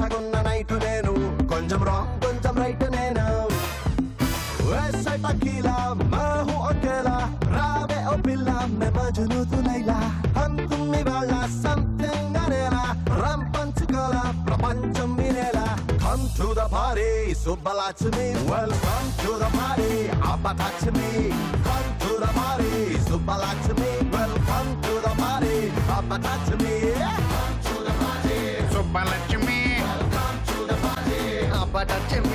సగున్న night నేను కొంచెం wrong కొంచెం రైట్ నేను वैसे टकीला मैं हूँ अकेला रावे ओ पिल्ला मैं मजनू तू लैला हम तुम वाला something अरेला रम पंचकोला प्रपंचम मिलेला come to the party Subbalaxmi welcome to the party Abba touch me come to the party Subbalaxmi welcome to the party Abba touch me come to the party Subbalaxmi welcome to the party Abba touch me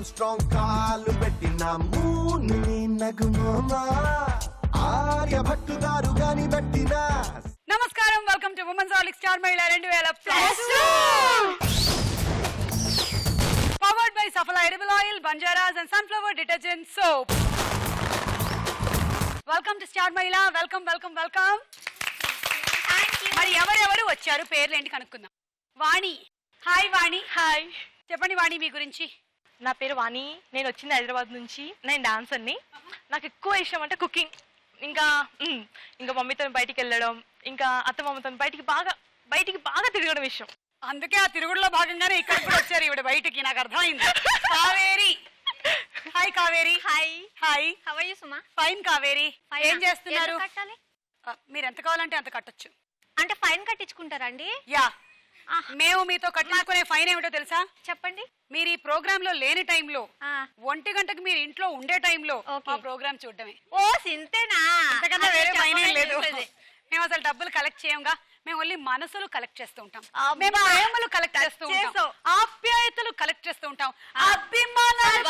strong కాలు పెట్టిన మూని నగుమా ఆర్యభట్టు గారు గాని పెట్టిన. నమస్కారం, welcome to women's Horlicks star మహిళ 2000+. Powered by Safala edible oil, Banjaras and sunflower detergent soap. Welcome to star మహిళ. Welcome welcome welcome. మరి ఎవరెవరు వచ్చారు, పేర్లు ఏంటి కనుక్కుందాం. వాణి. హాయ్ వాణి. హాయ్, చెప్పండి వాణి మీ గురించి. నా పేరు వాణి. నేను వచ్చింది హైదరాబాద్ నుంచి. నేను డాన్సర్ని. నాకు ఎక్కువ ఇష్టం అంటే కుకింగ్, ఇంకా మమ్మీతో బయటికి వెళ్ళడం, ఇంకా అత్తమ్మతో బయటికి బాగా తిరగడం ఇష్టం. అందుకే ఆ తిరుగుడులో భాగంగానే ఇక్కడ కూడా వచ్చారు ఈవిడ బయటికి, నాకు అర్థమైంది. Kaveri. Hi Kaveri. Hi. Hi. How are you Suma? Fine Kaveri. ఏం చేస్తున్నారు? కట్టాలి? మీరు ఎంత కావాలంటే అంత కట్టొచ్చు. అంటే ఫైన్ కట్టించుకుంటారండి? యా. మేము మీతో కట్టించుకునే ఫైన్ ఏమిటో తెలుసా? చెప్పండి. మీరు ఈ ప్రోగ్రామ్ లో లేని టైంలో 1 గంటకు మీరు ఇంట్లో ఉండే టైంలో ఆ ప్రోగ్రామ్ చూడటమే. ఓ సింతేనా? అంతకన్నా వేరే ఫైన్ ఏం లేదు. మేము అసలు డబ్బులు కలెక్ట్ చేయంగా, మేము ఓన్లీ మనసులు కలెక్ట్ చేస్తూ ఉంటాం, మేము ప్రేమలు కలెక్ట్ చేస్తూ ఉంటాం, ఆప్యాయతలు కలెక్ట్ చేస్తూ ఉంటాం, అభిమానాలు.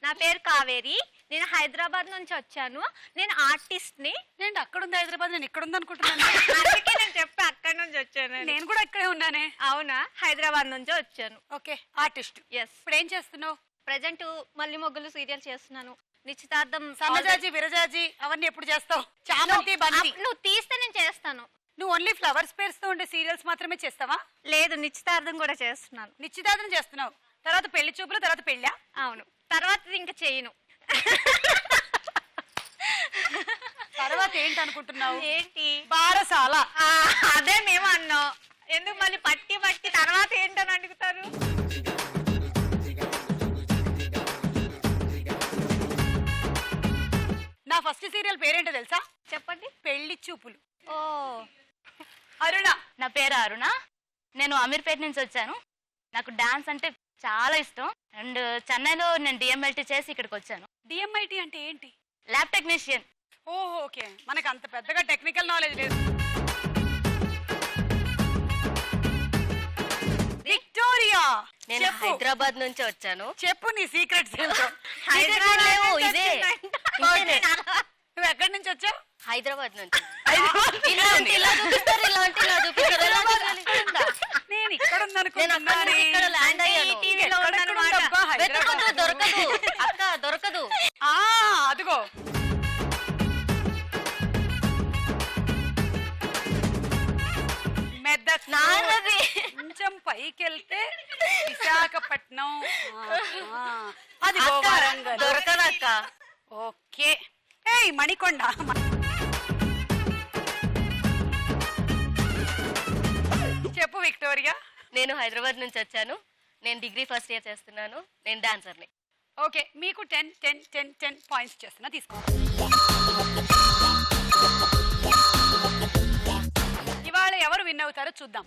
నా పేరు కావేరి. నేను హైదరాబాద్ నుంచి వచ్చాను. నేను ఆర్టిస్ట్ ని. నేను అక్కడ ఉంది హైదరాబాద్, నేను ఇక్కడ ఉంది అనుకుంటున్నాను. అందుకే నేను చెప్పి అక్కడ నుంచి వచ్చాను. నేను కూడా ఇక్కడే ఉన్నానే. అవునా? హైదరాబాద్ నుంచి వచ్చాను. Okay, artist. ఎస్. ఇప్పుడు ఏం చేస్తున్నావు? ప్రెజెంట్ మల్లి మొగ్గులు సీరియల్ చేస్తున్నాను. నిశ్చితార్థం, సమజాజి, విరజాజి అవన్నీ ఎప్పుడు చేస్తావు? చామంతి, బంతి నువ్వు తీస్తే నేను చేస్తాను. నువ్వు ఓన్లీ ఫ్లవర్స్ పేరుస్తూ ఉండే సీరియల్స్ మాత్రమే చేస్తావా? లేదు, నిశ్చితార్థం కూడా చేస్తున్నాను. నిశ్చితార్థం చేస్తున్నావు, తర్వాత పెళ్లి చూపులు, తర్వాత పెళ్ళా? అవును. తర్వాత ఇంకా చేయను. తర్వాత ఏంటి అనుకుంటున్నావు? ఏంటి? బారసాల. అదే మేము అన్నాం. ఎందుకు మళ్ళీ పట్టి తర్వాత ఏంటని అడుగుతారు? నా ఫస్ట్ సీరియల్ పేరేంటో తెలుసా? చెప్పండి. పెళ్లి చూపులు. ఓ. అరుణ. నా పేరు అరుణ. నేను అమీర్పేట నుంచి వచ్చాను. నాకు డాన్స్ అంటే చాలా ఇష్టం. అండ్ చెన్నైలో నేను డిఎంఎల్టీ చేసి ఇక్కడికి వచ్చాను. డిఎంఐటి అంటే ఏంటి? Lab technician. ఓహో, ఓకే. మనకు అంత పెద్దగా టెక్నికల్ నాలెడ్జ్ లేదు. విక్టోరియా. నేను హైదరాబాద్ నుంచి వచ్చాను. చెప్పు నీ సీక్రెట్స్ ఏంటో. ఇదే. నువ్వు ఎక్కడి నుంచి వచ్చావు? హైదరాబాద్ నుంచి. ఇలా చూపిస్తారు, నేను ఇక్కడ ల్యాండ్ అయ్యాను. దొరకదు అక్క, దొరకదు. అదిగో. మెదక్. కొంచెం పైకి వెళ్తే విశాఖపట్నం. అది దొరకదక్క. ఓకే. ఏయ్ మణికొండ. చెప్పు విక్టోరియా. నేను హైదరాబాద్ నుంచి వచ్చాను. నేను డిగ్రీ ఫస్ట్ ఇయర్ చేస్తున్నాను. నేను డాన్సర్ని. ఓకే, మీకు 10 పాయింట్స్ చేస్తున్నా, తీసుకో. ఇవాళ ఎవరు విన్ అవుతారో చూద్దాం.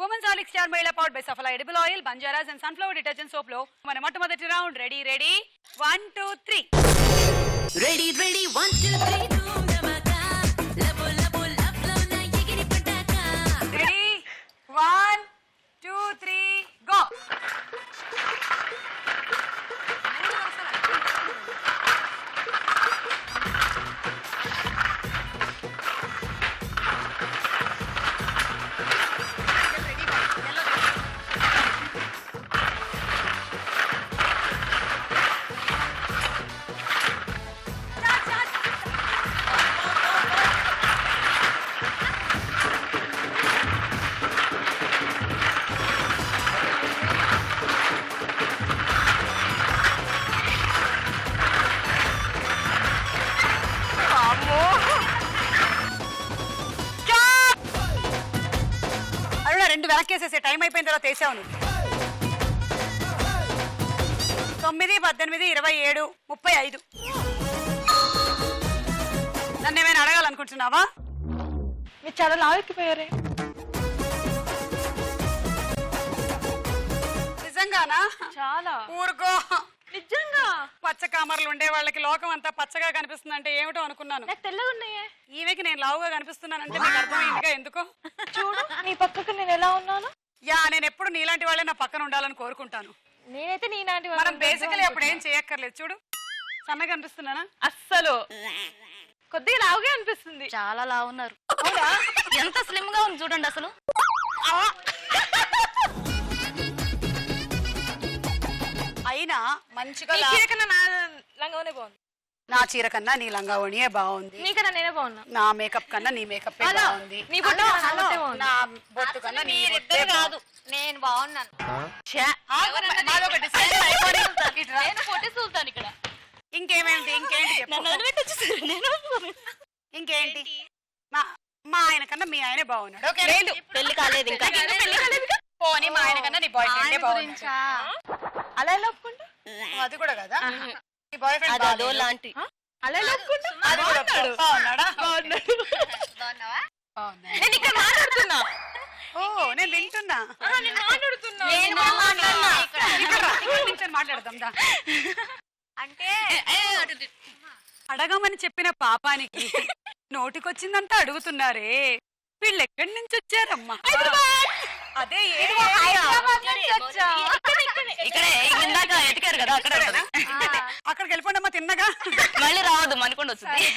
ఉమెన్స్ హాలిక్ స్టార్ మహిళ powered by Safala edible oil, Banjaras and sunflower detergent soap లో మన మొట్టమొదటి round. Ready 1 2 3. Ready 1 2 3. Ready 1 2 3 go. వెనక్కేసేసే టైం అయిపోయిన తర్వాత వేసావు నువ్వు 9, 18, 27, 35. నన్ను ఏమైనా అడగాలనుకుంటున్నావా? మీరు చాలా లావెక్కిపోయారే. నిజంగానా? చాలా. ఊరుకో. నిజంగా పచ్చ కామర్లు ఉండే వాళ్ళకి లోకం అంతా పచ్చగా కనిపిస్తుంది అంటే ఏమిటో అనుకున్నాను. నాకు తెల్లగా ఉన్నాయే. ఈమెకి నేను లావుగా కనిపిస్తున్నానంటే నీకు అర్థమైందిగా ఎందుకో. చూడు నీ పక్కకు నేను ఎలా ఉన్నాను. యా, నేను ఎప్పుడు నీలాంటి వాళ్ళే నా పక్కన ఉండాలని కోరుకుంటాను. నేనైతే నీలాంటి మనం బేసికలీ అప్పుడు ఏం చేయక్కర్లేదు. చూడు సన్నగా అనిపిస్తున్నానా? అస్సలు కొద్దిగా లావుగా అనిపిస్తుంది. చాలా లావు ఉన్నారు. అవునా? ఎంత స్లిమ్ గా ఉంది చూడండి అసలు. అయినా మంచిగా నీ చీర కన్నా నా లంగానే బాగుంది. నా చీర కన్నా నీ లంగావణియే బాగుంది. నీకన్నా నేనే బాగున్నా. నా మేకప్ కన్నా నీ మేకప్ బాగుంది. నీ బొట్టు కన్నా నా బొట్టే బాగుంది. నా బొట్టు కన్నా నీ బొట్టే కాదు, బాగుంది. నేను బాగున్నాను. నాదొక డిసైడ్ అయిపోయి ఇటురా. నేను ఫోటో చూస్తాను ఇక్కడ. ఇంకేమేంటి చెప్పు. ఇంకేంటి? మా ఆయన కన్నా మీ ఆయనే బాగున్నాడు. ఓకే, లేదు పెళ్లి కాలేదు ఇంకా. పోనీ మా ఆయన కన్నా నీ బాయ్ ఫ్రెండ్ బాగుంది. అలా ఎలా ఒప్పుకుంటా? అది కూడా కదా. నీ బాయ్ ఫ్రెండ్ అదో లాంటి. అలా ఎలా ఒప్పుకుంటా? అది కూడా బాగున్నాడా? బాగున్నాడు. బాగున్నాడా? నేను ఇక్కడ మాట్లాడుతున్నా. ఓ, నేను వింటున్నా. నేను మాట్లాడుతున్నా. నించొని మాట్లాడదాం దా. అంటే అడగమని చెప్పిన పాపానికి నోటికొచ్చిందంతా అడుగుతున్నారే. వీళ్ళు ఎక్కడి నుంచి వచ్చారమ్మా? అదే ఇక్కడే ఇందాక ఎతికారు కదా అక్కడ. అక్కడికి వెళ్ళిపోండమ్మా తిన్నగా. మళ్ళీ రావద్దు మనకుండా వస్తుంది.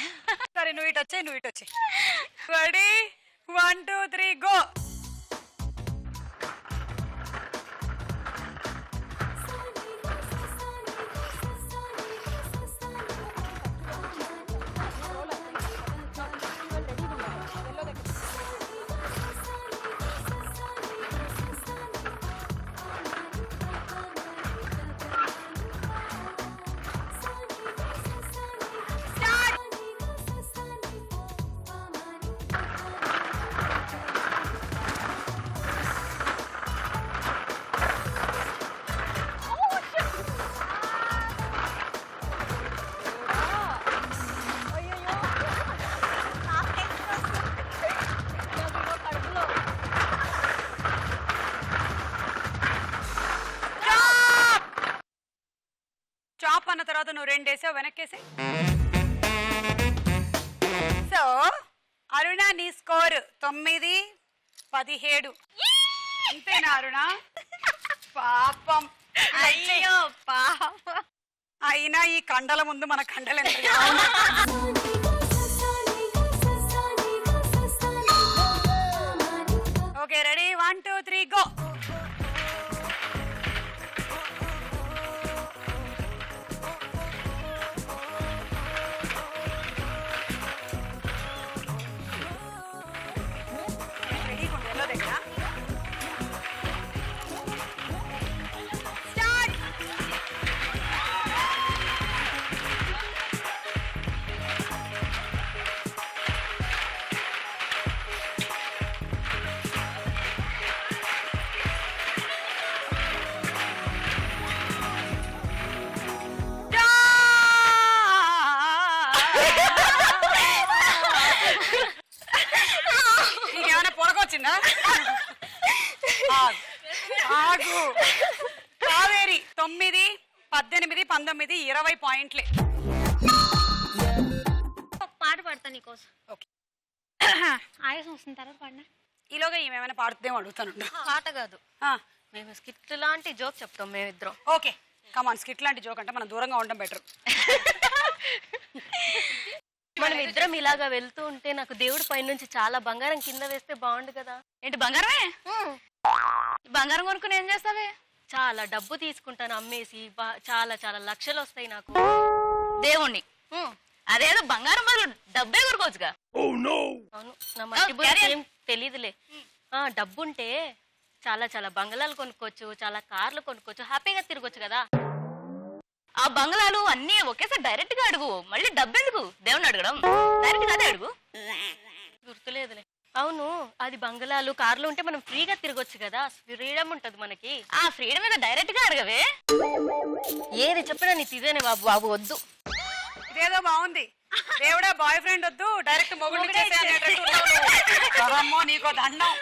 సరే నువ్వు ఇటు వచ్చాయి. Ready 1, 2, 3 go. చాప్ అన్న తర్వాత నువ్వు 2 వేసావు వెనక్కేసి. సో అరుణ నీ స్కోర్ 9, 17. అంతేనా అరుణ? పాపం. అయ్యో పాపం. అయినా ఈ కండల ముందు మన కండలు ఎంత. Okay ready 1, 2, 3 go. నీకేమైనా పొరకొచ్చిందా? ఆగు. కావేరి 9, 18, 19, 20 పాయింట్లే. పాట పాడతా నీకోసం. ఓకే. ఆయాసం వస్తుంది తర్వాత పాడినా. ఈలోగా ఏమైనా పాడుతుందేమో అడుగుతాను. పాట కాదు, మేము స్కిట్ లాంటి జోక్ చెప్తాం మేమిద్దరం. Okay come on. స్కిట్ లాంటి జోక్ అంటే మనం దూరంగా ఉండడం బెటర్. మనం ఇద్దరం ఇలాగా వెళ్తూ ఉంటే నాకు దేవుడి పైనుంచి చాలా బంగారం కింద వేస్తే బాగుండు కదా. ఏంటి బంగారమే? బంగారం కొనుక్కుని ఏం చేస్తావే? చాలా డబ్బు తీసుకుంటాను అమ్మేసి. చాలా చాలా లక్షలు వస్తాయి నాకు. దేవుణ్ణి అదేదో బంగారం బదులు డబ్బే కొనుకోవచ్చుగా. అవును, నా మట్టి బుద్ధి ఏం తెలీదులే. డబ్బుంటే చాలా చాలా బంగళాలు కొనుక్కోవచ్చు, చాలా కార్లు కొనుక్కోవచ్చు, హ్యాపీగా తిరగొచ్చు కదా. ఆ బంగ్లాలు అన్ని ఒకేసారి డైరెక్ట్ గా అడుగు. మళ్ళీ డబ్బెందుకు దేవుణ్ణి అడగడం? డైరెక్ట్ గా అదే అడుగు. గుర్తులేదులే. అవును, అది బంగళాలు కార్లు ఉంటే మనం ఫ్రీగా తిరగొచ్చు కదా, ఫ్రీడమ్ ఉంటది మనకి. ఆ ఫ్రీడమ్ మీద డైరెక్ట్ గా అడగవే. ఏది చెప్పినా నీ ఇదేనే బాబు, బాబు వద్దు. ఇదేదో బాగుంది. దేవుడా బాయ్ ఫ్రెండ్ వద్దు, డైరెక్ట్ మొగుడు నీకో దండం.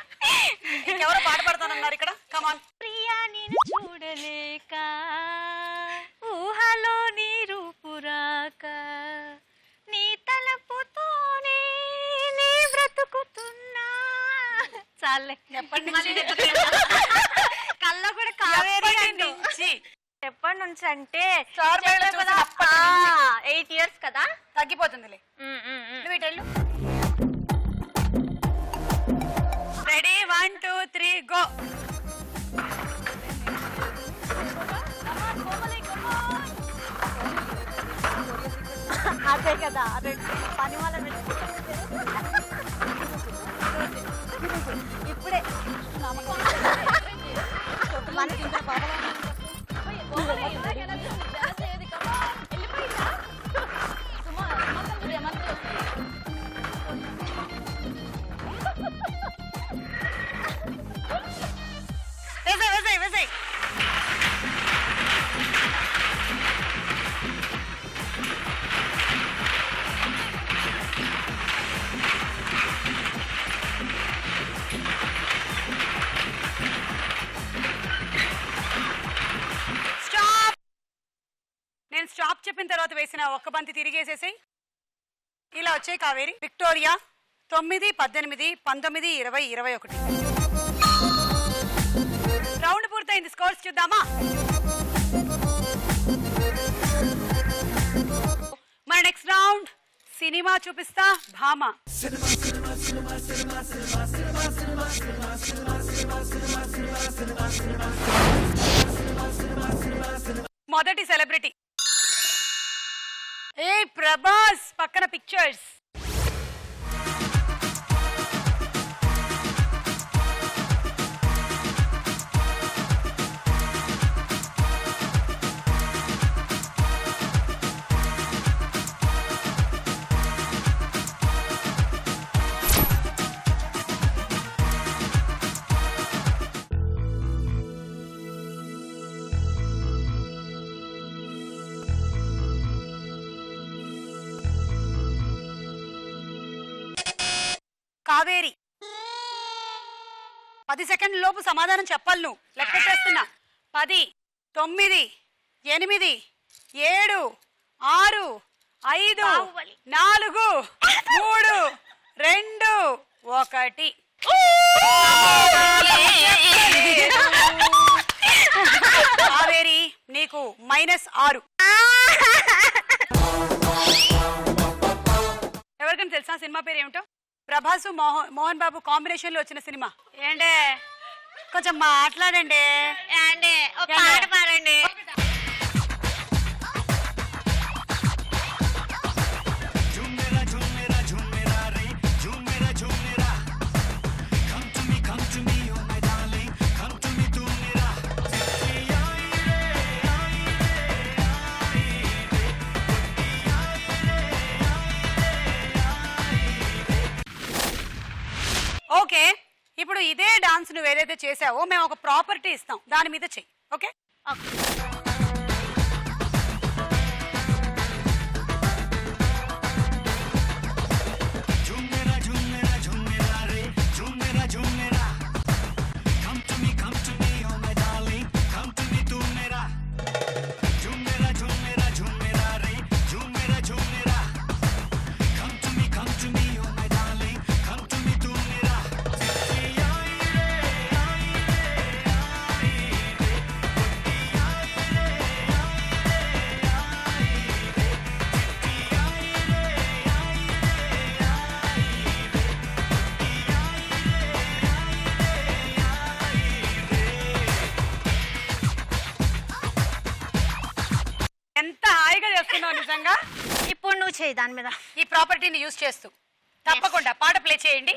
ఇంకెవరో పాట పడతానన్నారు ఇక్కడ. కమాన్. ప్రియా నేను చూడలేక ఊహలో నీ రూపురాక, నీ తలపుతోనే నీ బ్రతుకుతున్నా. చాలే, ఎప్పటి నుంచి కళ్ళ కూడా కావేరి నుంచి ఎప్పటి నుంచి అంటే 8 years కదా. తగ్గిపోతుందిలే. నువ్వు ఇటు వెళ్ళు. Ready 1 2 3 go. అదే కదా పని వాళ్ళ ఇప్పుడే వేసాయి. స్టాప్. నేను స్టాప్ చెప్పిన తర్వాత వేసిన ఒక్క బంతి తిరిగేసేసాయి. ఇలా వచ్చాయి కావేరి. విక్టోరియా 9 18 19 20 21. రౌండ్ పూర్తయింది. స్కోర్స్ చూద్దామా? మన నెక్స్ట్ రౌండ్ సినిమా చూపిస్తా. భామ. మొదటి సెలబ్రిటీ ఏ ప్రభాస్. పక్కన పిక్చర్స్. కావేరి. 10 సెకండ్ల లోపు సమాధానం చెప్పాలి. నువ్వు లెక్క చేస్తున్నా. 10 9 8 7 6 5 4 3 2 1. కావేరి నీకు -6. ఎవరికైనా తెలుసా సినిమా పేరు ఏమిటో? ప్రభాసు మోహన్ బాబు కాంబినేషన్ లో వచ్చిన సినిమా. ఏంటే కొంచెం మాట్లాడండి. పాట పాడండి. ఓకే, ఇప్పుడు ఇదే డాన్స్ నువ్వు ఏదైతే చేసావో మేము ఒక ప్రాపర్టీ ఇస్తాం, దాని మీద చెయ్యి. ఓకే. ఎంత హాయిగా చేస్తున్నావు నిజంగా. ఇప్పుడు నువ్వు చేయి దాని మీద. ఈ ప్రాపర్టీని యూజ్ చేస్తూ తప్పకుండా పాట ప్లే చేయండి.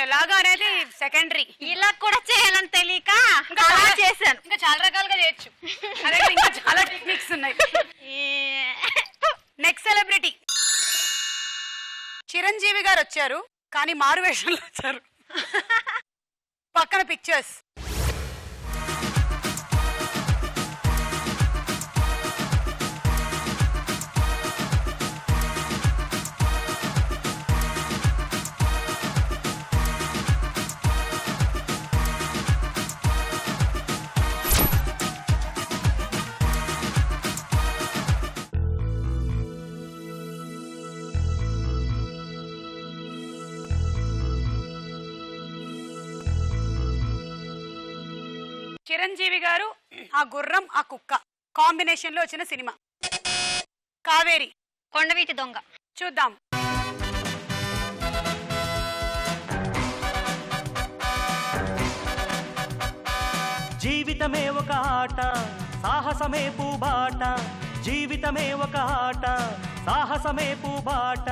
ఎలాగా అనేది సెకండరీ. ఇలా కూడా చేయాలని తెలియక అలా చేశాను. ఇంకా చాలా రకాలుగా చేయొచ్చు. అదే ఇంకా చాలా టెక్నిక్స్ ఉన్నాయి. నెక్స్ట్ సెలబ్రిటీ చిరంజీవి గారు వచ్చారు, కానీ మారు వేషంలో వచ్చారు. పక్కన పిక్చర్స్. చిరంజీవి గారు, ఆ గుర్రం, ఆ కుక్క కాంబినేషన్ లో వచ్చిన సినిమా కావేరి. కొండవీటి దొంగ. చూద్దాం. జీవితమే ఒక ఆట, సాహసమే పూబాట. జీవితమే ఒక ఆట, సాహసమే పూబాట.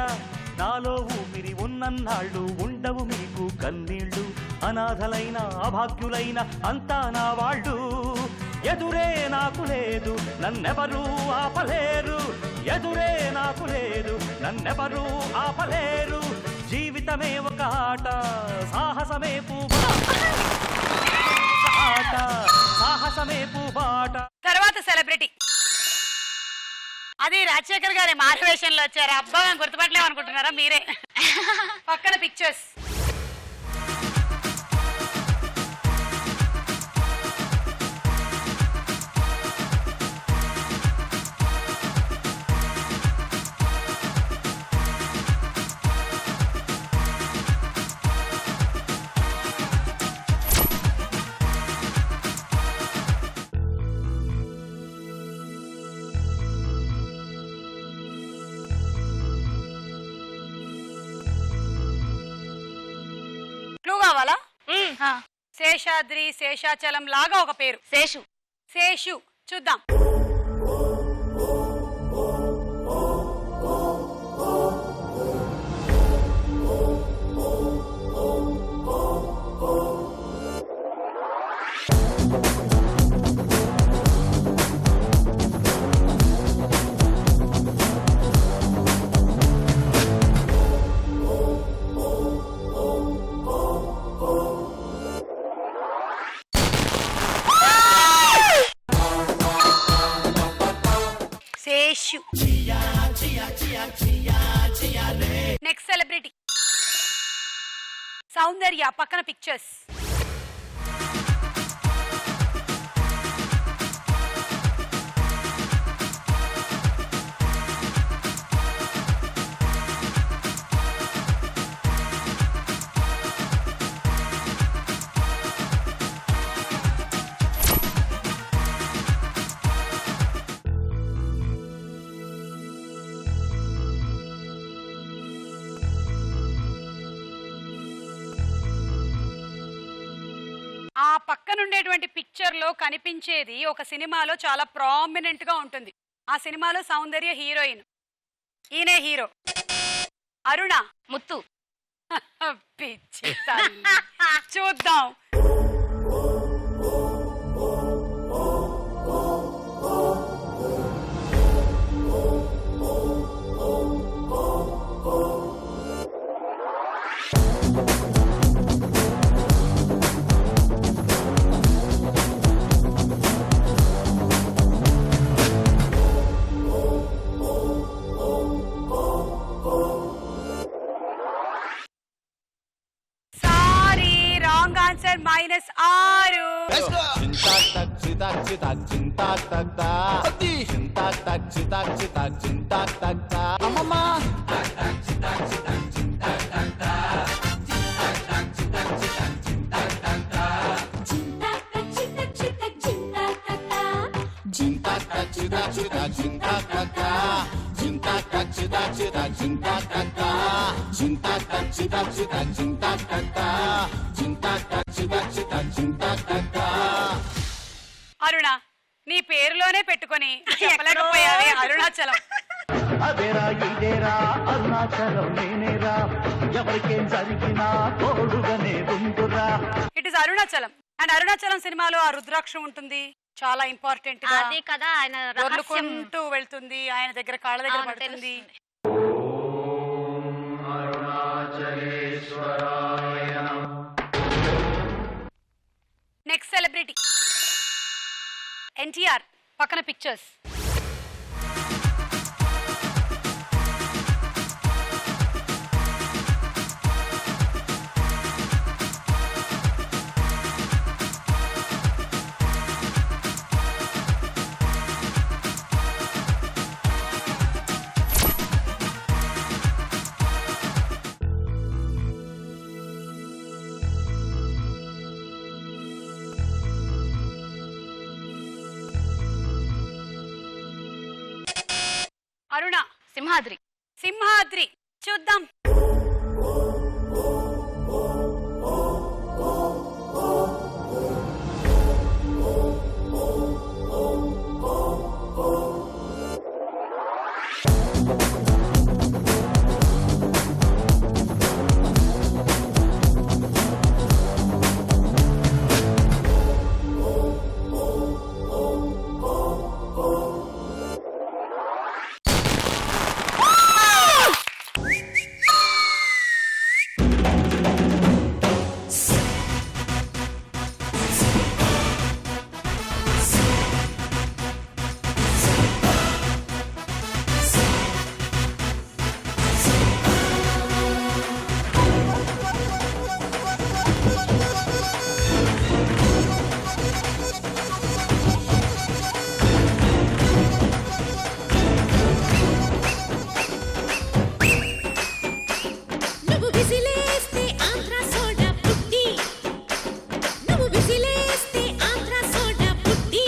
నాలో ఊపిరి ఉన్నన్నాళ్ళు ఉండవు మీకు కన్నీళ్ళు. అనాథలైన అభాగ్యులైన అంతా నా వాళ్ళు. ఎదురే నాకు లేదు, నన్నెవరూ ఆపలేరు. ఎదురే నాకు లేదు, నన్నెవరూ ఆపలేరు. జీవితమే ఒక ఆట, సాహసమే పూబాట. సాహసమే పూబాట. తర్వాత సెలబ్రిటీ అది రాజశేఖర్ గారి మారువేషంలో వచ్చారు. అబ్బా గుర్తుపట్టలేము అనుకుంటున్నారా మీరే? పక్కన పిక్చర్స్. కావాలా? శేషాద్రి, శేషాచలం లాగా ఒక పేరు. శేషు. శేషు. చూద్దాం. శేషు. నెక్స్ట్ సెలబ్రిటీ సౌందర్య. పక్కన పిక్చర్స్. ఆ పక్కనుండేటువంటి పిక్చర్ లో కనిపించేది ఒక సినిమాలో చాలా ప్రామినెంట్ గా ఉంటుంది. ఆ సినిమాలో సౌందర్య హీరోయిన్, ఈయనే హీరో. అరుణ. ముత్తు. పిచ్చి తల్లి. చూద్దాం. అరుణ, నీ పేరులోనే పెట్టుకొని చెప్పలేకపోయావే అరుణాచలం. అదేరా ఇదేరా అరుణాచలం నేనేరా, ఎవరికేం జరిగినా తోడుగానే ఈజ్ అరుణాచలం. అండ్ అరుణాచలం సినిమాలో ఆ రుద్రాక్షం ఉంటుంది, చాలా ఇంపార్టెంట్ గా అదే కదా ఆయన రహస్యం. దొర్లుకుంటూ వెళ్తుంది, ఆయన దగ్గర కాళ్ళ దగ్గర అవును, పడుతుంది. తెలుస్తుంది. నెక్స్ట్ సెలబ్రిటీ ఎన్టీఆర్ పక్కన పిక్చర్స్. అరుణ సింహాద్రి. సింహాద్రి. చూద్దాం. నువ్వు విసిలేస్తే ఆంధ్ర సోడా పుట్టి, నువ్వు విసిలేస్తే ఆంధ్ర సోడా పుట్టి,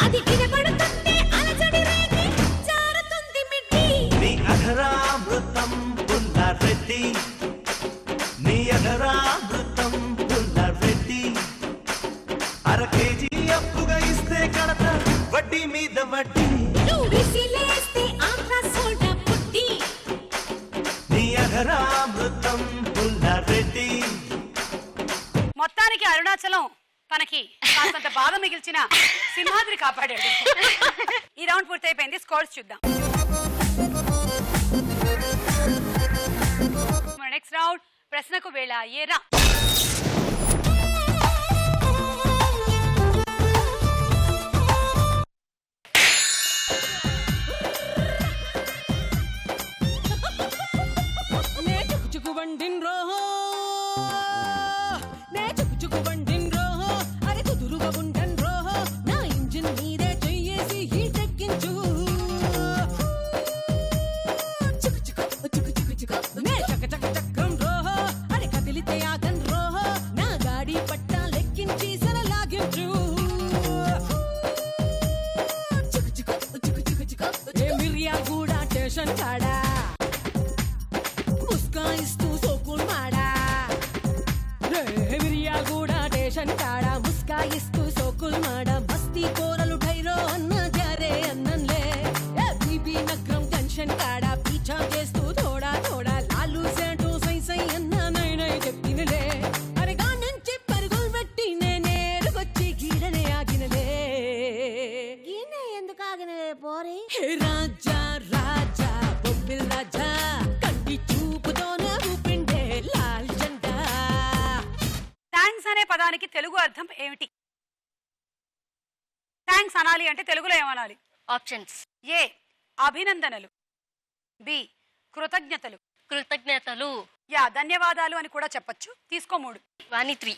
అది వినపడుతుంటే అలజడి రేగి జారుతుంది మిట్టి. నీ అఘరామృతం పుల్లారెడ్డి, నీ అఘరామృతం పుల్లారెడ్డి, అర కేజీ అప్పుగా ఇస్తే కడత వడ్డీ మీద వడ్డీ. నువ్వు విసిలేస్తే ఆంధ్ర సోడా పుట్టి, నీ అఘరామృతం పుల్లారెడ్డి. మొత్తానికి అరుణాచలం తనకి కాస్తంత బాధ మిగిల్చిన సింహాద్రి కాపాడాడు. ఈ రౌండ్ పూర్తయిపోయింది. స్కోర్స్ చూద్దాం. నెక్స్ట్ రౌండ్ ప్రశ్నకు వేళ ఏరా. నే చుకు బండిన్ రోహో, నే చుకు బండిన్ రోహో, అరే కుదురుగా ఉండన్ రోహో, నా ఇంజిన్ మీదే చెయ్యేసి హీట్ ఎక్కించు. చుకు చుకు చుకు చుకు చుకు, నే చక చక చక్రం రోహో, అరే కదిలితే ఆగన్ రోహో, నా గాడి పట్టా లెక్కించి సరలాగించు. చుకు చుకు చుకు చుకు చుకు, ఏ మిరియా కూడా స్టేషన్ కాడా ముస్కాయిస్తూ సోకుల్ మాడా, మిరియా కూడా స్టేషన్ కాడా ముస్కాయిస్తూ సోకుల్ మాడా, మస్తీ కోరలు ఢైరో అన్న జారే అన్నంలే, బీబీ నగరం టెన్షన్ కాడా పీఛా చేస్తూ థోడా థోడా లాలు సేటు సై సై అన్న నై నై చెప్పినలే, అరగా నుంచి పరుగులు పెట్టి నేనేరుకొచ్చి గీడనే ఆగినలే. ఈయన ఎందుకు ఆగినవే పోరి? హే రాజా రాజా బొబ్బిల్ రాజా, కంటి చూపుతోనే ఊపిండే లాల్ జెండా. థ్యాంక్స్ అనే పదానికి తెలుగు అర్థం ఏమిటి? థ్యాంక్స్ అనాలి అంటే తెలుగులో ఏమనాలి? ఆప్షన్స్: ఏ అభినందనలు, బి కృతజ్ఞతలు, కృతజ్ఞతలు, యా ధన్యవాదాలు అని కూడా చెప్పొచ్చు. తీసుకో 3. వాణిత్రి.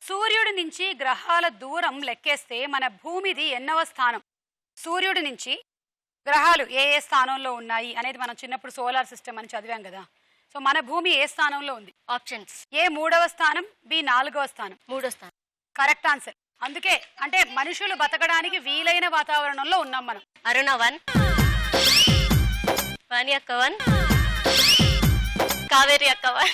సూర్యుడి నుంచి గ్రహాల దూరం లెక్కేస్తే మన భూమిది ఎన్నవ స్థానం? సూర్యుడి నుంచి గ్రహాలు ఏ ఏ స్థానంలో ఉన్నాయి అనేది మనం చిన్నప్పుడు సోలార్ సిస్టమ్ అని చదివాం కదా. సో మన భూమి ఏ స్థానంలో ఉంది? ఆప్షన్స్: ఏ 3వ స్థానం, బి 4వ స్థానం. 3వ స్థానం. Correct answer. అందుకే అంటే మనుషులు బతకడానికి వీలైన వాతావరణంలో ఉన్నాం మనం. అరుణ 1, వాణి అక్క 1, కావేరి అక్క 1.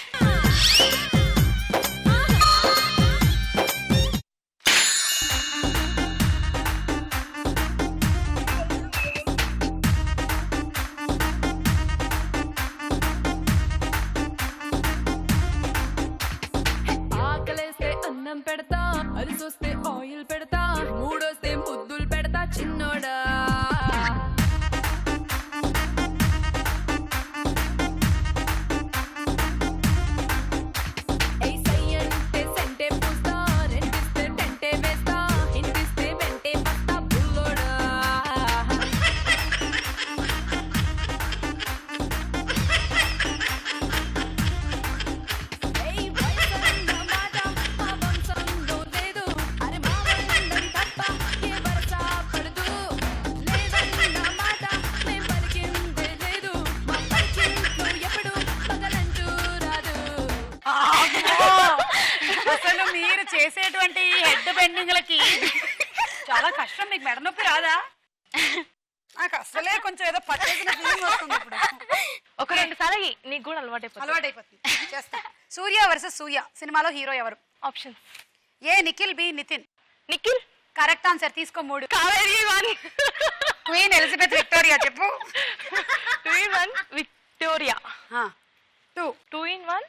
చేసేటువంటి హెడ్ బెండింగ్లకి చాలా కష్టం. మీకు మెడ నొప్పి రాదా? నాకు అసలే కొంచెం ఏదో పట్టేసిన ఫీలింగ్ వస్తుంది ఇప్పుడు. ఒక 2 సార్లు నీకు కూడా అలవాటైపోతుంది. చేస్తా. సూర్య వర్సెస్ సూర్య సినిమాలో హీరో ఎవరు? Option A Nikhil, B Nithin. Nikhil correct answer. తీసుకో 3. Kaveri 1 queen Elizabeth Victoria. చెప్పు. 2 in 1 విక్టోరియా. 2 in 1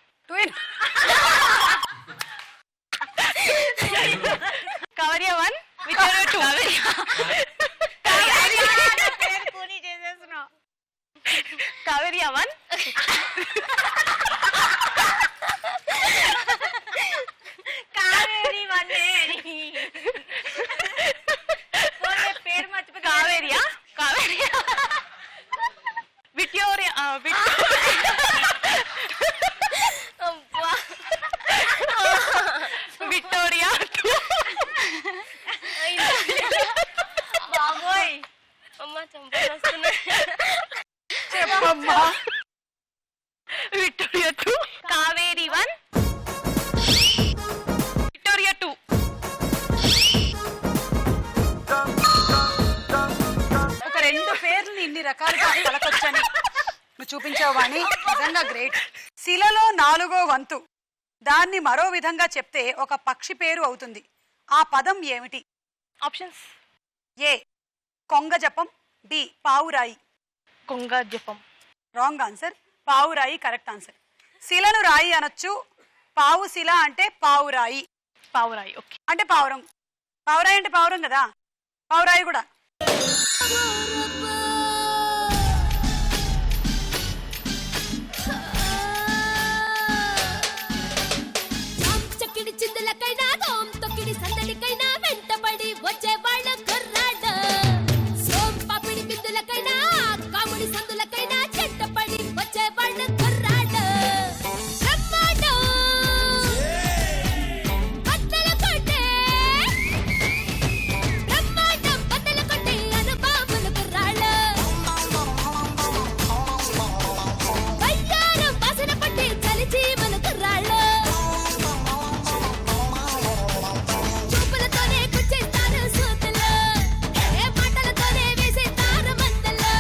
కావేరియా 1 విక్టోరియా 2. కావేరియా 1 కావేరి వన్నే పేరు మర్చిపోయి కావేరియా విక్టోరియా విక్టోరియా 2. బాబోయ్ అమ్మ చంపేస్తున్నా. చెప్పమ్మా. విక్టోరియా 2. కావేరి 1 విక్టోరియా 2. ఒక 2 పేర్లు ఇన్ని రకాలుగా కలకొచ్చని నువ్వు చూపించావు వాణి. నిజంగా గ్రేట్. శిలలో 4వ వంతు దాన్ని మరో విధంగా చెప్తే ఒక పక్షి పేరు అవుతుంది. ఆ పదం ఏమిటి? ఆప్షన్స్ ఏ కొంగ జపం, బి పావురాయి. కొంగ జపం. Wrong answer. పావురాయి కరెక్ట్ ఆన్సర్. శిలను రాయి అనొచ్చు, పావు శిల అంటే పావురాయి. పావురాయి ఓకే. అంటే పావురం. పావురాయి అంటే పావురం కదా, పావురాయి కూడా. చక్కిడి చిందులకైనా తోం తొక్కిడి సందడికైనా వెంటబడి వచ్చే వాళ్ళ కుర్రాడు. సోం పాపిడి బిందులకైనా కాముడి సందులకైనా చెట్టపడి వచ్చే వాళ్ళ కుర్రాడు. బ్రహ్మాండం బద్దలు కొట్టే బ్రహ్మాండం బద్దలు కొట్టే అనుభావులు కుర్రాళ్ళు. వయ్యారం వాసన పట్టి చలి జీవన కుర్రాళ్ళు. చూపులతోనే కుచ్చేస్తారు సూతులు, ఏ మాటలతోనే వేసేస్తారు మందలు.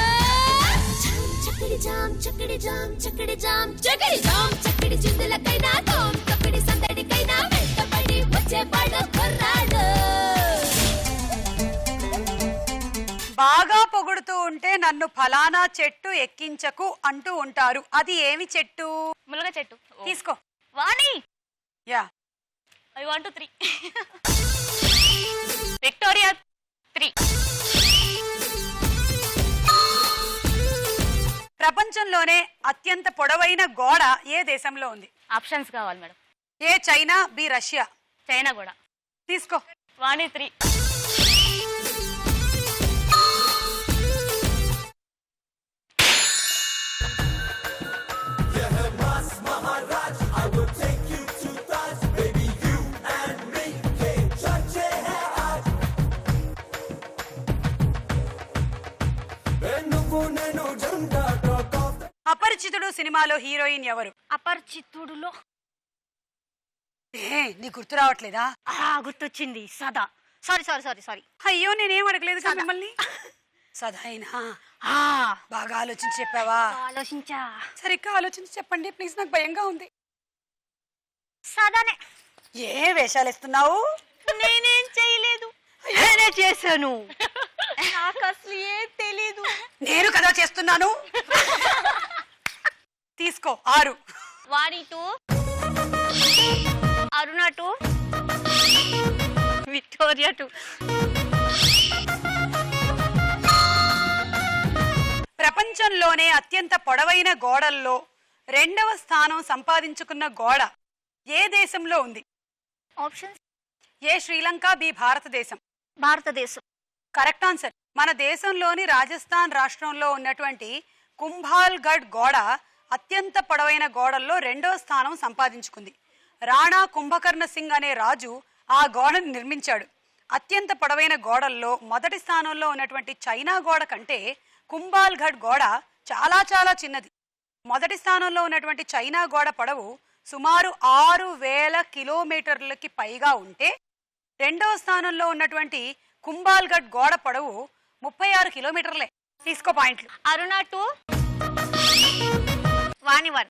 చక్కడి జామ్ చక్కడి జామ్ చక్కడి జామ్ చక్కడి జామ్ చక్కడి చిందులకైనా తోం తొక్కడి సందడికైనా వెంటబడి వచ్చేవాడు కుర్రాడు. బాగా పొగుడుతూ ఉంటే నన్ను ఫలానా చెట్టు ఎక్కించకు అంటూ ఉంటారు. అది ఏమి చెట్టు? మునగ చెట్టు. తీసుకో. వాణి యా. I want to 3. విక్టోరియా 3. ప్రపంచంలోనే అత్యంత పొడవైన గోడ ఏ దేశంలో ఉంది? ఆప్షన్స్ కావాలి మేడం. ఏ చైనా, బి రష్యా. చైనా కూడా. తీసుకో. వాణి 3. అపరిచితుడు సినిమాలో హీరోయిన్ ఎవరు? అపరిచితుడులో ఏ నీ గుర్తు రావట్లేదా? గుర్తొచ్చింది. సదా. Sorry sorry sorry sorry. అయ్యో నేనేం అడగలేదు కదా మిమ్మల్ని. సదాయినా బాగా ఆలోచించి చెప్పావా? ఆలోచించా. సరిగ్గా ఆలోచించి చెప్పండి ప్లీజ్, నాకు భయంగా ఉంది. సదానే. ఏ వేషాలు ఇస్తున్నావు? నేనేం చేయలేదు, నేనే చేశాను. నాకు అసలు ఏం తెలీదు. నేను కదా చేస్తున్నాను. తీసుకో 6. వాణి 2, అరుణ 2, విక్టోరియా 2. ప్రపంచంలోనే అత్యంత పొడవైన గోడల్లో 2వ స్థానం సంపాదించుకున్న గోడ ఏ దేశంలో ఉంది? ఆప్షన్స్. ఏ శ్రీలంక, బి భారతదేశం. భారతదేశం. Correct answer. మన దేశంలోని రాజస్థాన్ రాష్ట్రంలో ఉన్నటువంటి కుంభాల్గఢ్ గోడ అత్యంత పొడవైన గోడల్లో 2వ స్థానం సంపాదించుకుంది. రాణా కుంభకర్ణ సింగ్ అనే రాజు ఆ గోడను నిర్మించాడు. అత్యంత పొడవైన గోడల్లో మొదటి స్థానంలో ఉన్నటువంటి చైనా గోడ కంటే కుంభాల్గఢ్ గోడ చాలా చాలా చిన్నది. మొదటి స్థానంలో ఉన్నటువంటి చైనా గోడ పొడవు సుమారు 6000 కిలోమీటర్లకి పైగా ఉంటే రెండవ స్థానంలో ఉన్నటువంటి కుంభాల్గఢ్ గోడ పొడవు 36 కిలోమీటర్లే. తీసుకో పాయింట్లు. అరుణ 2 వాణి 1.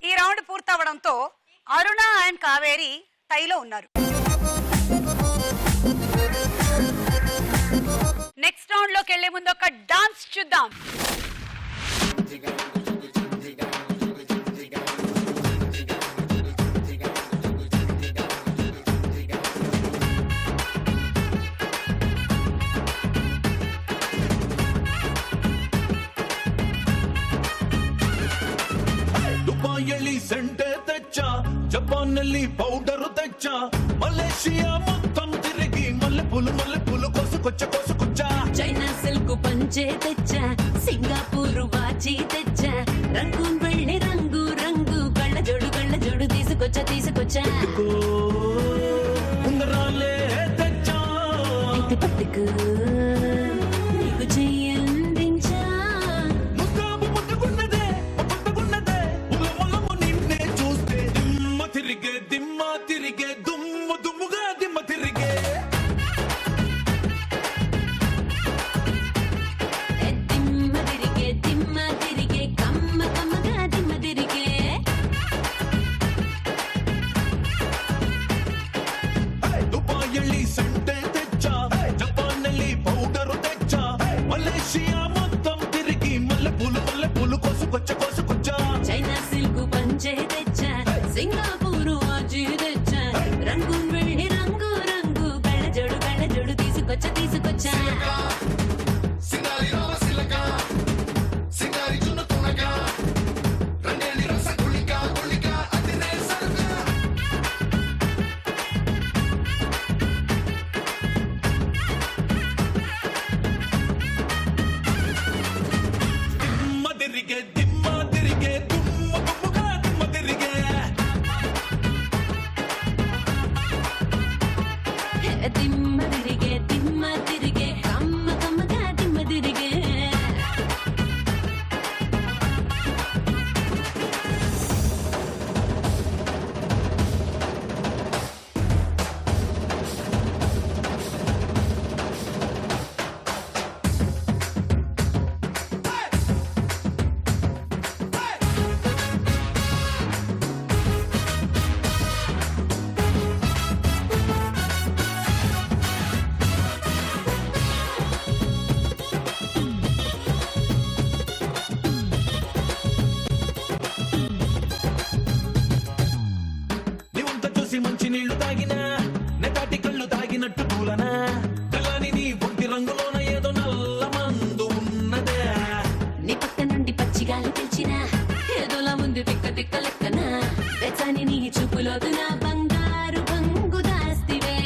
ఈ రౌండ్ పూర్తవడంతో అరుణ అండ్ కావేరి టైలో ఉన్నారు. నెక్స్ట్ రౌండ్ లోకి వెళ్లే ముందు ఒక డాన్స్ చూద్దాం. ದುಬಾಯಲ್ಲಿ ಸೆಂಟೆ ತೆಚ್ಚ, ಜಪಾನ್ನಲ್ಲಿ ಪೌಡರ್ ತೆಚ್ಚ, ಮಲೇಷಿಯಾ ಮೊತ್ತಂ ತಿರುಗಿ ಮಲ್ಲೆ ಪುಲು ಕೊಸಕೊಚ್ಚ చైనా సిల్క్ పంచే తెచ్చా, సింగపూర్ వాచి తెచ్చా, రంగూన్ వెళ్ళి రంగు రంగు కళ్ళ జోడు తీసుకొచ్చా ఉంగరాలే తెచ్చ, పట్టుకు నీకు చెయ్యందించా. ముద్దుగున్నదే ఉలమలము నిన్నే చూస్తే దిమ్మ తిరిగే దుమ్ముగా దిమ్మ తిరిగే. దిమ్మ తిరిగే కమ్మగా దిమ్మ తిరిగే. ದುಬಾಯಲ್ಲಿ ಸೆಂಟೆ ತೆಚ್ಚ, ಜಪಾನ್ನಲ್ಲಿ ಪೌಡರ್ ತೆಚ್ಚ, ಮಲೇಷಿಯಾ ಮೊತ್ತಂ ತಿರುಗಿ ಮಲ್ಲೆ ಪುಲು ಕೊಸಕೊಚ್ಚ చైనా సిల్క్ పంచే తెచ్చా, సింగపూర్ వాచి తెచ్చా, రంగూన్ వెళ్ళి రంగు రంగు కళ్ళ జోడు తీసుకొచ్చా. సింగారి రామ సిలక, సింగారి జున్ను తునక, రంగేలి రస గుళిక అతినే సరుక. దిమ్మ తిరిగే దుమ్ముగా దిమ్మ తిరిగే. దిమ్మ తిరిగే కమ్మగా దిమ్మ తిరిగే. నీవంత చూసి మంచి నీళ్లు తాగినా, నెటాటి కళ్ళు తాగినట్టు తూలనా, తెల్లని నీ ఒంటి రంగులోన ఏదో నల్ల మందు ఉన్నదే. నీ పక్క నుండి పచ్చిగాలి పిలిచినా, ఏదోలా ముందు తిక్క లెక్కన, వెచ్చని నీ చూపులోదు నా బంగారు బంగు దాస్తివే.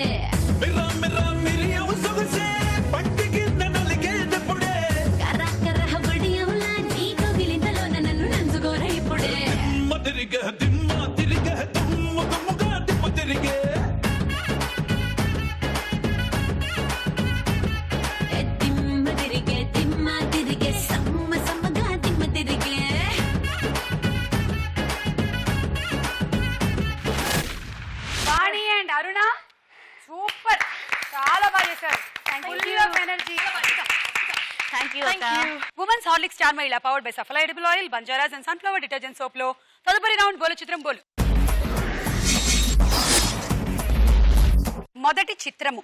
మిర్రా మిరియవు సొగసే, పట్టి కింద నలిగేటప్పుడే, కర్ర బడియంలా నీ కవిలింతలో నన్ను నంచుకోర ఇప్పుడే. దిమ్మ తిరిగే దుమ్ముగా దిమ్మ తిరిగే. దిమ్మ తిరిగే సమ్మగా దిమ్మ తిరిగే. వాణి అండ్ అరుణ సూపర్, చాలా బాగా చేశారు. Full of energy. Thank you women's Horlicks star మహిళ powered by Safala edible oil, Banjaras and sunflower detergent soap లో తదుపరి రౌండ్ బోలు చిత్రం బోలు. మొదటి చిత్రము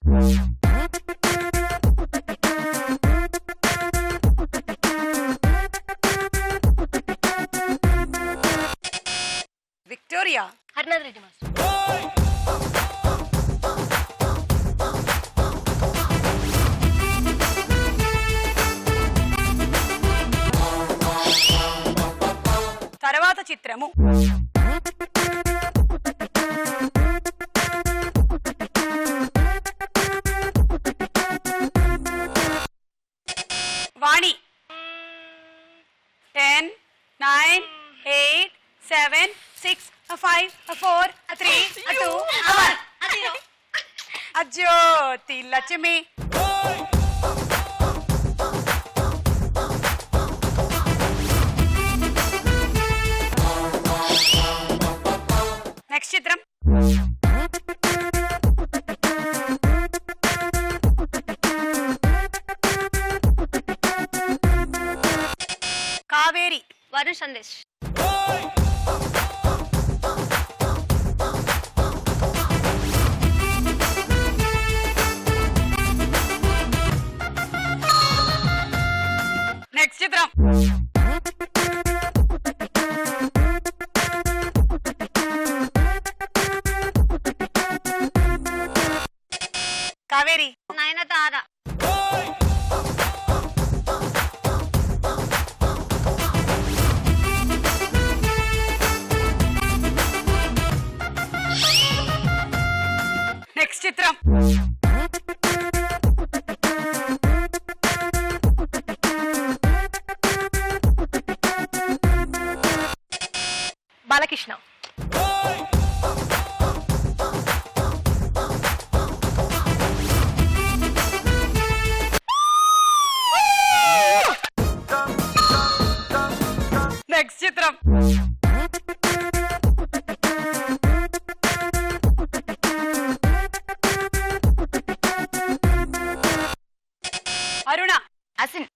విక్టోరియా. హరినాథ్ రెడ్డి మాస్టర్. తర్వాత చిత్రము వాణి. 10, 9, 8, 7, 6, 5, 4, 3, 2, 1. అజ్యోతి లక్ష్మి. నెక్స్ట్ చిత్రం. కావేరి. వరుణ్ సందేశ్. నెక్స్ట్ చిత్రం. కావేరి. నయనతార. నెక్స్ట్ చిత్రం. బాలకృష్ణ. నెక్స్ట్ చిత్రం. అరుణ. అసిన్.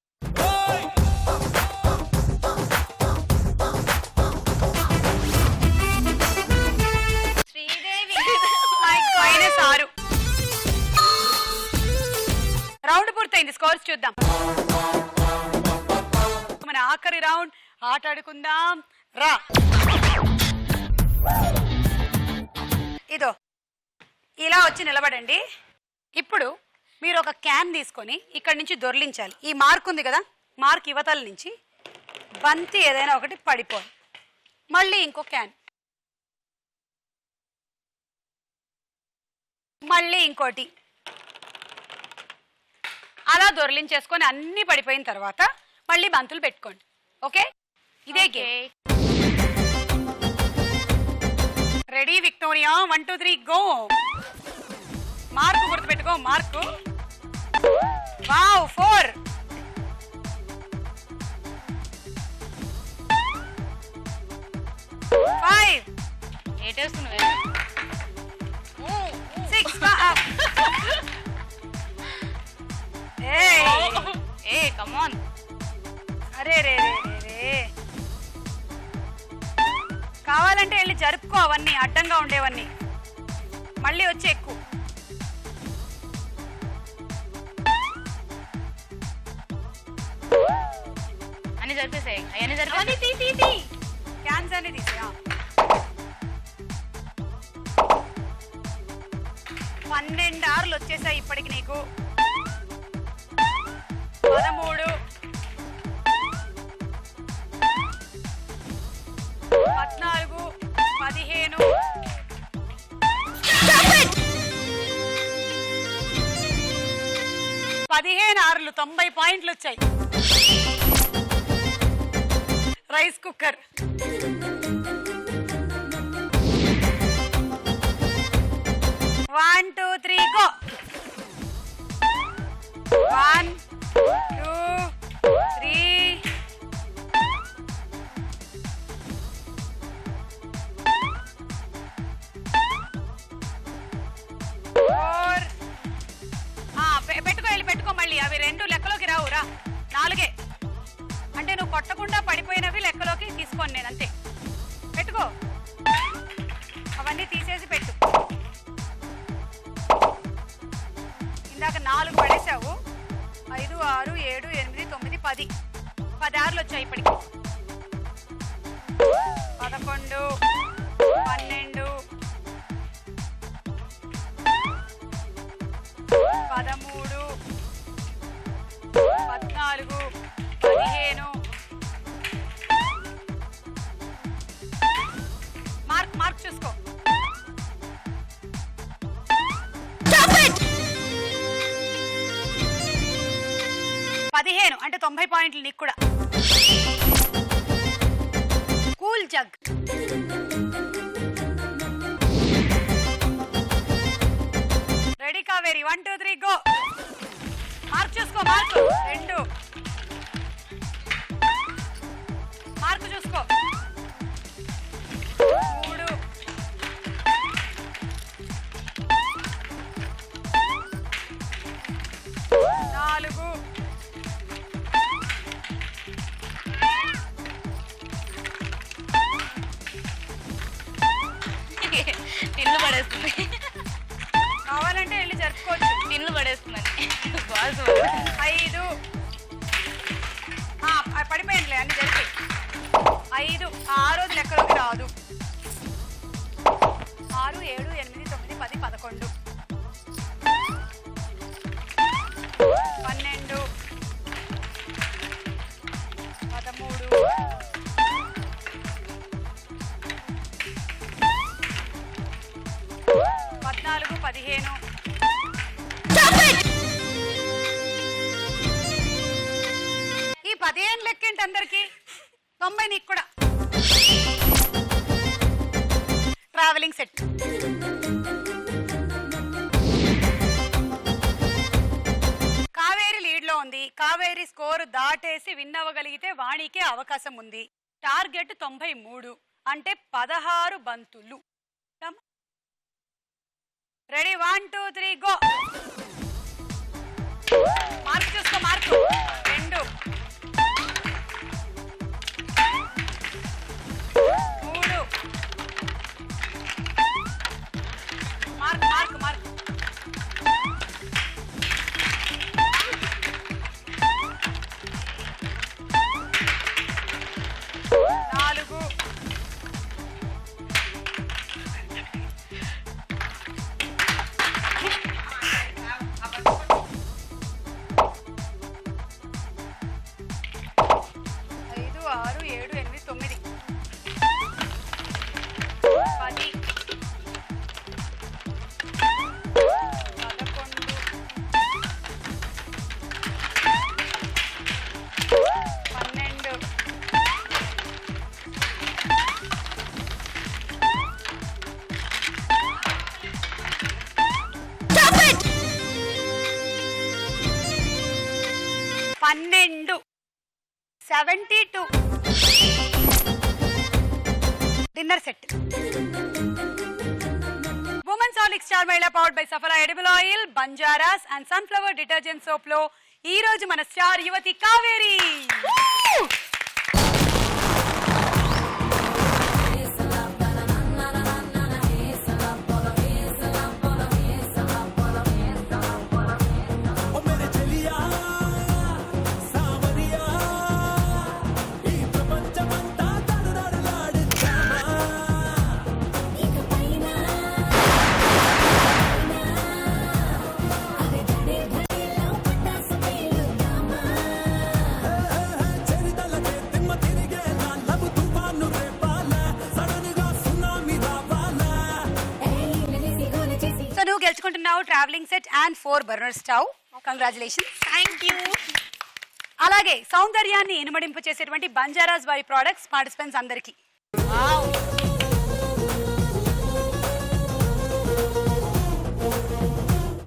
శ్రీదేవి. -6. రౌండ్ పూర్తయింది. స్కోర్స్ చూద్దాం. మన ఆఖరి రౌండ్ ఆట ఆడుకుందాం రా. ఇదో ఇలా వచ్చి నిలబడండి. ఇప్పుడు మీరు ఒక క్యాన్ తీసుకొని ఇక్కడి నుంచి దొర్లించాలి. ఈ మార్క్ ఉంది కదా, మార్క్ యువతల నుంచి బంతి ఏదైనా ఒకటి పడిపోయి మళ్ళీ ఇంకో క్యాన్, మళ్ళీ ఇంకోటి, అలా దొర్లించేసుకొని అన్ని పడిపోయిన తర్వాత మళ్ళీ బంతులు పెట్టుకోండి. ఓకే, ఇదే game. Ready Victoria? 1 2 3 go. Mark గుర్తుపెట్టుకో. మార్కు. వావ్, 4. ఏటేస్తున్నావే? 6. ఏ కమ్ ఆన్. అరే రే రే రే, కావాలంటే వెళ్ళి జరుపుకో అవన్నీ అడ్డంగా ఉండేవన్నీ. మళ్ళీ వచ్చి ఎక్కువ. అన్ని జరిపేసాయి. అవన్నీ జరిపేసి క్యాన్స్ అన్ని తీసా. 12 ఆర్లు వచ్చేసాయి ఇప్పటికి నీకు. 13, 14, 15. 15 ఆర్లు 90 పాయింట్లు వచ్చాయి. Rice cooker. 1 2 3 గో. 1 2 3 4. పెట్టుకో, వెళ్ళి పెట్టుకో. మళ్ళీ అవి 2 లెక్కలోకి రావు. రా, 4. అంటే నువ్వు కొట్టకుండా పడిపోయినవి లెక్కలోకి తీసుకోండి నేను, అంతే. పెట్టుకో, అవన్నీ తీసేసి పెట్టు. ఇందాక 4 పడేసావు. 5 6 7 8 9 10. 10 ఆర్లు వచ్చాయి ఇప్పటికి. 11 12 13 14 15. మార్క్ చూసుకో. 15 అంటే 90 పాయింట్లు నీకు కూడా. Cool jug. Ready Kaveri? 1 2 3 go. Mark చూసుకో. మార్కు 2. మార్కు చూసుకో. 3 టిన్లు పడేస్తుందని 5 పడిపోయిందిలే అన్ని జరిపి 5 6 లెక్కలోకి రాదు 6 7 8 9 10 11 12 13 14 15 ఈ 15 లెక్కేంటి అందరికి 90 నీకు కూడా ట్రావెలింగ్ సెట్ కావేరి లీడ్ లో ఉంది. కావేరి స్కోర్ దాటేసి విన్ అవ్వగలిగితే వాణికే అవకాశం ఉంది. టార్గెట్ 93 అంటే 16 బంతులు. Ready 1 2 3 go. మార్క్ చూసుకో, mark 2 3 mark mark mark 4 72 dinner set. Women's Horlicks star మహిళా powered by Safala edible oil, Banjaras and sunflower detergent soap లో ఈ రోజు మన స్టార్ యువతి కావేరి. గెలుచుకుంటున్నావు travelling set and 4 burner stove. Congratulations. Thank you. అలాగే సౌందర్యాన్ని ఇనుమడింపు చేసేటువంటి బంజారాస్ బాయ్ ప్రొడక్ట్స్ పార్టిసిపెంట్స్ అందరికీ